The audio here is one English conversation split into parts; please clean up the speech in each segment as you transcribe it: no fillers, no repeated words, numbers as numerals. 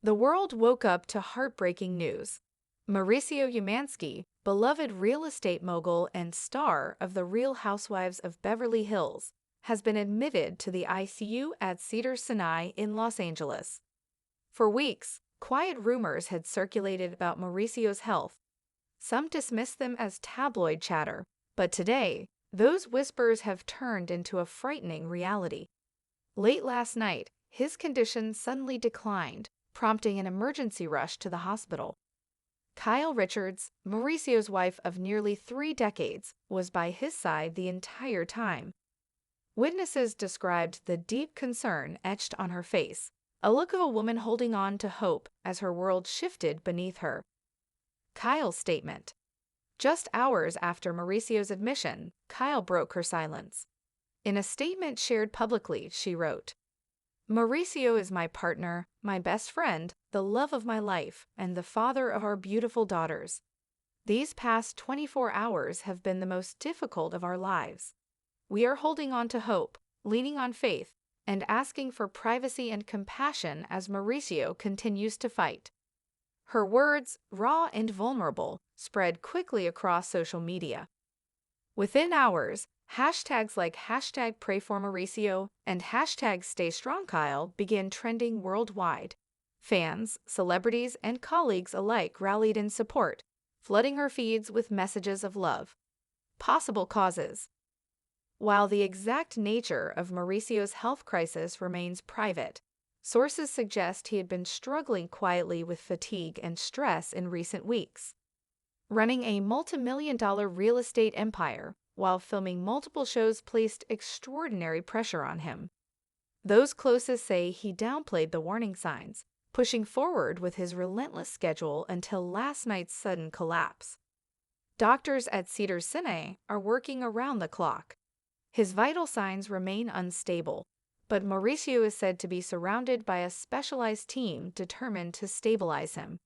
The world woke up to heartbreaking news. Mauricio Umansky, beloved real estate mogul and star of the Real Housewives of Beverly Hills, has been admitted to the ICU at Cedars-Sinai in Los Angeles. For weeks, quiet rumors had circulated about Mauricio's health. Some dismissed them as tabloid chatter, but today, those whispers have turned into a frightening reality. Late last night, his condition suddenly declined, prompting an emergency rush to the hospital. Kyle Richards, Mauricio's wife of nearly 3 decades, was by his side the entire time. Witnesses described the deep concern etched on her face, a look of a woman holding on to hope as her world shifted beneath her. Kyle's statement. Just hours after Mauricio's admission, Kyle broke her silence. In a statement shared publicly, she wrote, "Mauricio is my partner, my best friend, the love of my life, and the father of our beautiful daughters. These past 24 hours have been the most difficult of our lives. We are holding on to hope, leaning on faith, and asking for privacy and compassion as Mauricio continues to fight." Her words, raw and vulnerable, spread quickly across social media. Within hours, hashtags like #PrayForMauricio and #StayStrongKyle began trending worldwide. Fans, celebrities, and colleagues alike rallied in support, flooding her feeds with messages of love. Possible causes. While the exact nature of Mauricio's health crisis remains private, sources suggest he had been struggling quietly with fatigue and stress in recent weeks. Running a multi-million-dollar real estate empire while filming multiple shows placed extraordinary pressure on him. Those closest say he downplayed the warning signs, pushing forward with his relentless schedule until last night's sudden collapse. Doctors at Cedars-Sinai are working around the clock. His vital signs remain unstable, but Mauricio is said to be surrounded by a specialized team determined to stabilize him.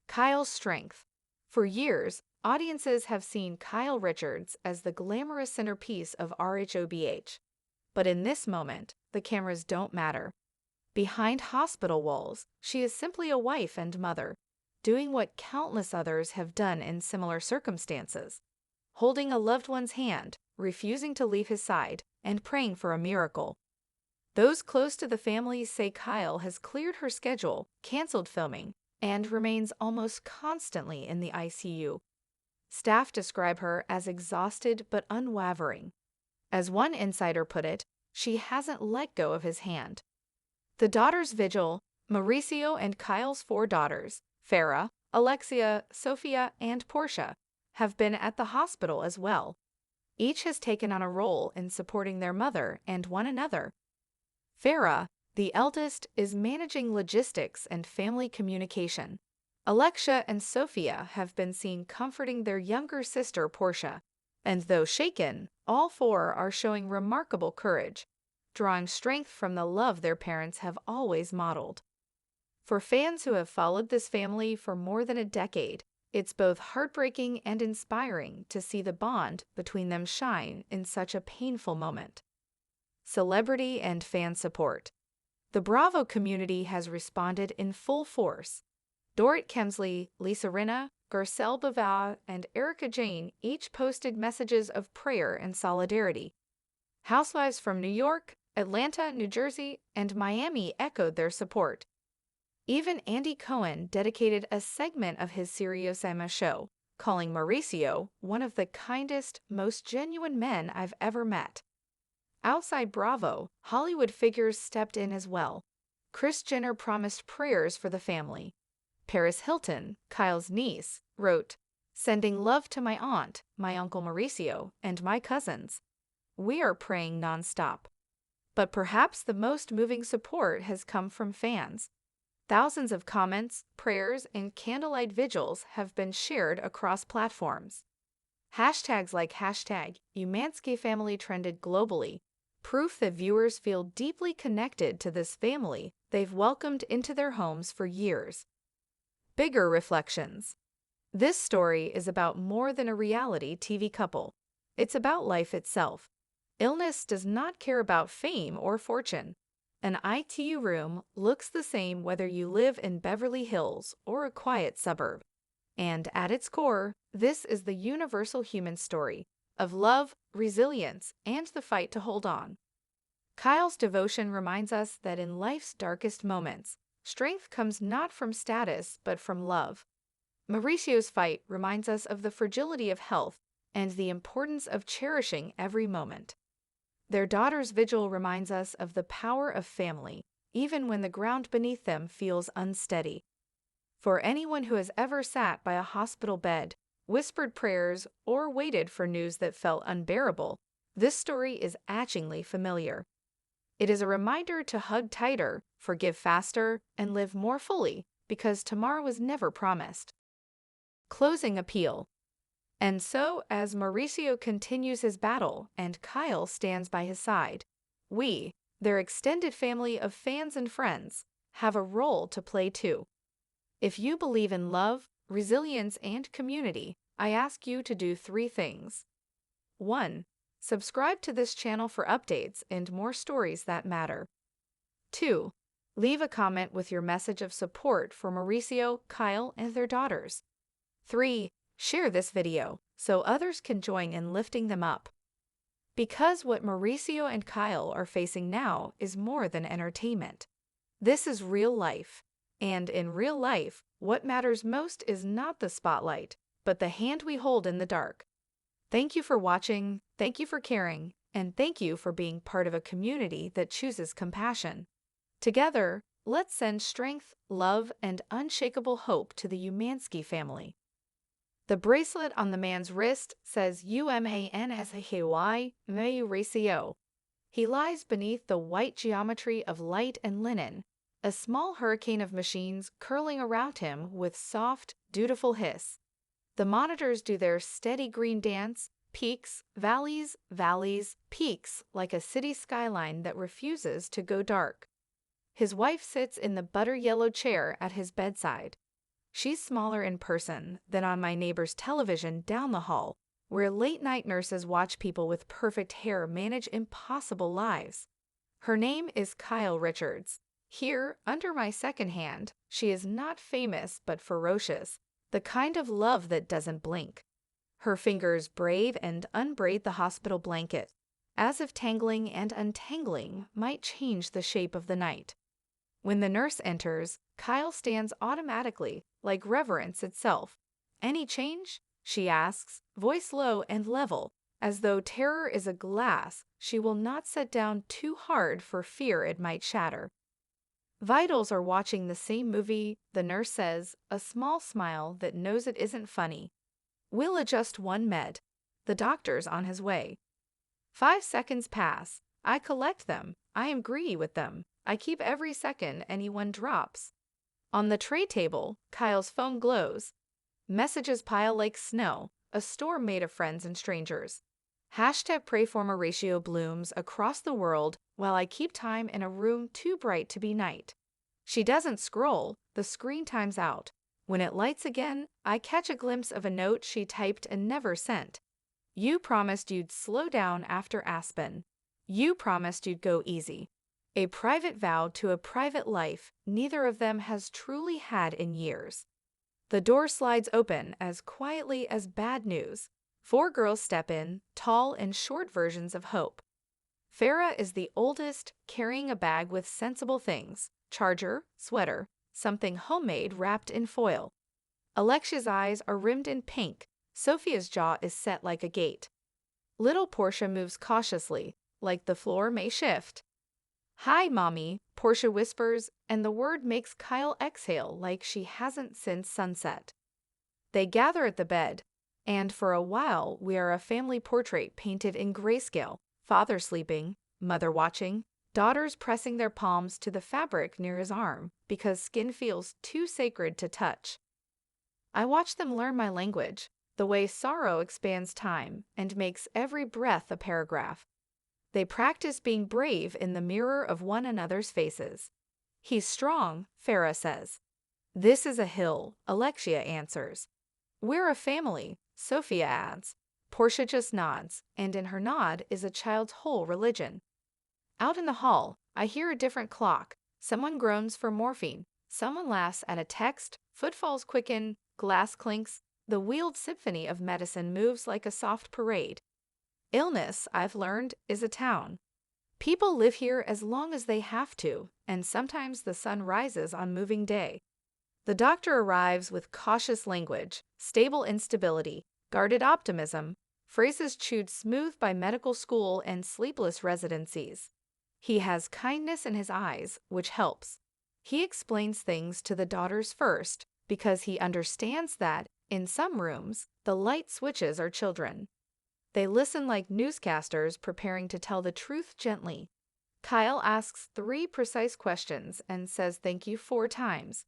Kyle's strength. For years, audiences have seen Kyle Richards as the glamorous centerpiece of RHOBH. But in this moment, the cameras don't matter. Behind hospital walls, she is simply a wife and mother, doing what countless others have done in similar circumstances. Holding a loved one's hand, refusing to leave his side, and praying for a miracle. Those close to the family say Kyle has cleared her schedule, canceled filming, and remains almost constantly in the ICU. Staff describe her as exhausted but unwavering. As one insider put it, she hasn't let go of his hand. The daughters' vigil. Mauricio and Kyle's 4 daughters, Farah, Alexia, Sophia, and Portia, have been at the hospital as well. Each has taken on a role in supporting their mother and one another. Farah, the eldest, is managing logistics and family communication. Alexia and Sophia have been seen comforting their younger sister Portia, and though shaken, all 4 are showing remarkable courage, drawing strength from the love their parents have always modeled. For fans who have followed this family for more than a decade, it's both heartbreaking and inspiring to see the bond between them shine in such a painful moment. Celebrity and fan support. The Bravo community has responded in full force. Dorit Kemsley, Lisa Rinna, Garcelle Bavau, and Erica Jane each posted messages of prayer and solidarity. Housewives from New York, Atlanta, New Jersey, and Miami echoed their support. Even Andy Cohen dedicated a segment of his Sirius-XM show, calling Mauricio one of the kindest, most genuine men I've ever met. Outside Bravo, Hollywood figures stepped in as well. Kris Jenner promised prayers for the family. Paris Hilton, Kyle's niece, wrote, "Sending love to my aunt, my uncle Mauricio, and my cousins. We are praying nonstop." But perhaps the most moving support has come from fans. Thousands of comments, prayers, and candlelight vigils have been shared across platforms. Hashtags like #UmanskyFamily trended globally, proof that viewers feel deeply connected to this family they've welcomed into their homes for years. Bigger reflections. This story is about more than a reality TV couple. It's about life itself. Illness does not care about fame or fortune. An ICU room looks the same whether you live in Beverly Hills or a quiet suburb. And at its core, this is the universal human story of love, resilience, and the fight to hold on. Kyle's devotion reminds us that in life's darkest moments, strength comes not from status but from love. Mauricio's fight reminds us of the fragility of health and the importance of cherishing every moment. Their daughter's vigil reminds us of the power of family, even when the ground beneath them feels unsteady. For anyone who has ever sat by a hospital bed, whispered prayers, or waited for news that felt unbearable, this story is achingly familiar. It is a reminder to hug tighter, forgive faster, and live more fully, because tomorrow is never promised. Closing appeal. And so, as Mauricio continues his battle and Kyle stands by his side, we, their extended family of fans and friends, have a role to play too. If you believe in love, resilience, and community, I ask you to do 3 things. 1. Subscribe to this channel for updates and more stories that matter. 2. Leave a comment with your message of support for Mauricio, Kyle, and their daughters. 3. Share this video so others can join in lifting them up. Because what Mauricio and Kyle are facing now is more than entertainment. This is real life. And in real life, what matters most is not the spotlight, but the hand we hold in the dark. Thank you for watching, thank you for caring, and thank you for being part of a community that chooses compassion. Together, let's send strength, love, and unshakable hope to the Umansky family. The bracelet on the man's wrist says Umansky, Mauricio. He lies beneath the white geometry of light and linen, a small hurricane of machines curling around him with soft, dutiful hiss. The monitors do their steady green dance, peaks, valleys, peaks, like a city skyline that refuses to go dark. His wife sits in the butter-yellow chair at his bedside. She's smaller in person than on my neighbor's television down the hall, where late-night nurses watch people with perfect hair manage impossible lives. Her name is Kyle Richards. Here, under my second hand, she is not famous but ferocious, the kind of love that doesn't blink. Her fingers braid and unbraid the hospital blanket, as if tangling and untangling might change the shape of the night. When the nurse enters, Kyle stands automatically, like reverence itself. "Any change?" she asks, voice low and level, as though terror is a glass she will not set down too hard for fear it might shatter. Vitals are watching the same movie, the nurse says, a small smile that knows it isn't funny. "We'll adjust 1 med. The doctor's on his way." 5 seconds pass. I collect them. I am greedy with them. I keep every second anyone drops. On the tray table, Kyle's phone glows. Messages pile like snow, a storm made of friends and strangers. #Pray for Mauricio blooms across the world while I keep time in a room too bright to be night. She doesn't scroll, the screen times out. When it lights again, I catch a glimpse of a note she typed and never sent. "You promised you'd slow down after Aspen. You promised you'd go easy." A private vow to a private life neither of them has truly had in years. The door slides open as quietly as bad news. 4 girls step in, tall and short versions of hope. Farah is the oldest, carrying a bag with sensible things, charger, sweater, something homemade wrapped in foil. Alexia's eyes are rimmed in pink. Sophia's jaw is set like a gate. Little Portia moves cautiously, like the floor may shift. "Hi, Mommy," Portia whispers, and the word makes Kyle exhale like she hasn't since sunset. They gather at the bed, and for a while we are a family portrait painted in grayscale, father sleeping, mother watching, daughters pressing their palms to the fabric near his arm because skin feels too sacred to touch. I watch them learn my language, the way sorrow expands time and makes every breath a paragraph. They practice being brave in the mirror of one another's faces. "He's strong," Farah says. "This is a hill," Alexia answers. "We're a family," Sophia adds. Portia just nods, and in her nod is a child's whole religion. Out in the hall, I hear a different clock. Someone groans for morphine. Someone laughs at a text. Footfalls quicken. Glass clinks. The wheeled symphony of medicine moves like a soft parade. Illness, I've learned, is a town. People live here as long as they have to, and sometimes the sun rises on moving day. The doctor arrives with cautious language, stable instability, guarded optimism, phrases chewed smooth by medical school and sleepless residencies. He has kindness in his eyes, which helps. He explains things to the daughters first, because he understands that, in some rooms, the light switches are children. They listen like newscasters preparing to tell the truth gently. Kyle asks 3 precise questions and says thank you 4 times.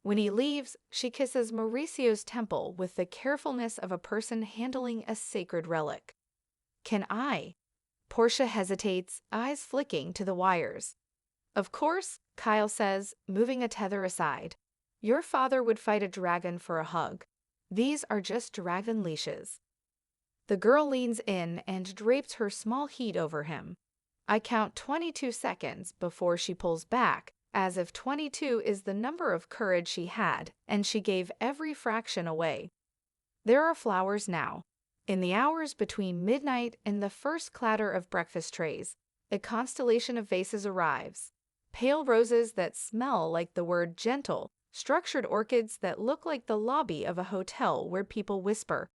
When he leaves, she kisses Mauricio's temple with the carefulness of a person handling a sacred relic. Can I? Portia hesitates, eyes flicking to the wires. Of course, Kyle says, moving a tether aside. Your father would fight a dragon for a hug. These are just dragon leashes. The girl leans in and drapes her small heat over him. I count 22 seconds before she pulls back, as if 22 is the number of courage she had, and she gave every fraction away. There are flowers now. In the hours between midnight and the first clatter of breakfast trays, a constellation of vases arrives. Pale roses that smell like the word gentle, structured orchids that look like the lobby of a hotel where people whisper,